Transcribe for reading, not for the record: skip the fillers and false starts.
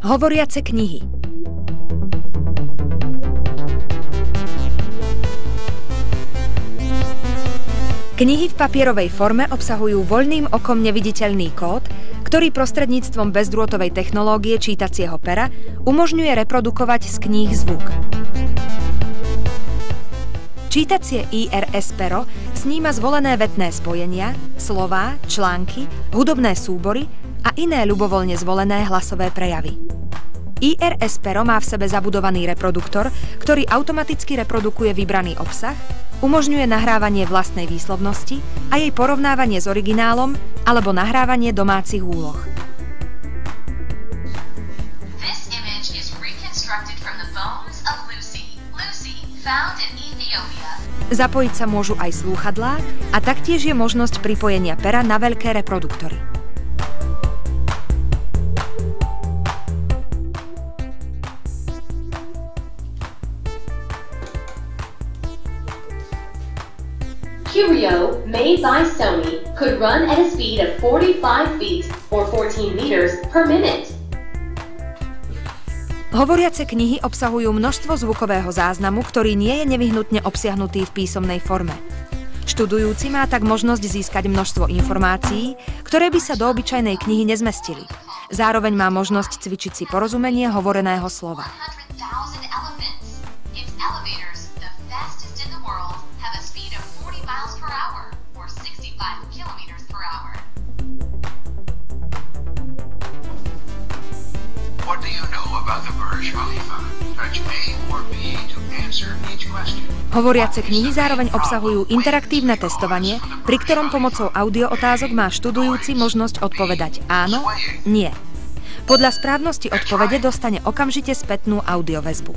Hovoriace knihy. Knihy v papierovej forme obsahujú voľným okom neviditeľný kód, ktorý prostredníctvom bezdrôtovej technológie čítacieho pera umožňuje reprodukovať z kníh zvuk. Čítacie IRS pero sníma zvolené vetné spojenia, slová, články, hudobné súbory a iné ľubovoľne zvolené hlasové prejavy. IRS pero má v sebe zabudovaný reproduktor, ktorý automaticky reprodukuje vybraný obsah, umožňuje nahrávanie vlastnej výslovnosti a jej porovnávanie s originálom alebo nahrávanie domácich úloh. This image is reconstructed from the bones of Lucy. Lucy, found in Ethiopia. Zapojiť sa môžu aj slúchadlá a taktiež je možnosť pripojenia pera na veľké reproduktory. Curio, made by Sony, could run at a speed of 45 feet or 14 meters per minute. Hovoriace knihy obsahujú množstvo zvukového záznamu, ktorý nie je nevyhnutne obsiahnutý v písomnej forme. Študujúci má tak možnosť získať množstvo informácií, ktoré by sa do obyčajnej knihy nezmestili. Zároveň má možnosť cvičiť si porozumenie hovoreného slova. 100,000 elephants. Its elevators, the fastest in the world, have a speed of 40 miles per hour or 65 kilometers per hour. What do you know about the Burj Khalifa? Touch A or B to answer each question. Hovoriace knihy zároveň obsahujú interaktívne testovanie, pri ktorom pomocou audio otázok má študujúci možnosť odpovedať áno, nie. Podľa správnosti odpovede dostane okamžite spätnú audioväzbu.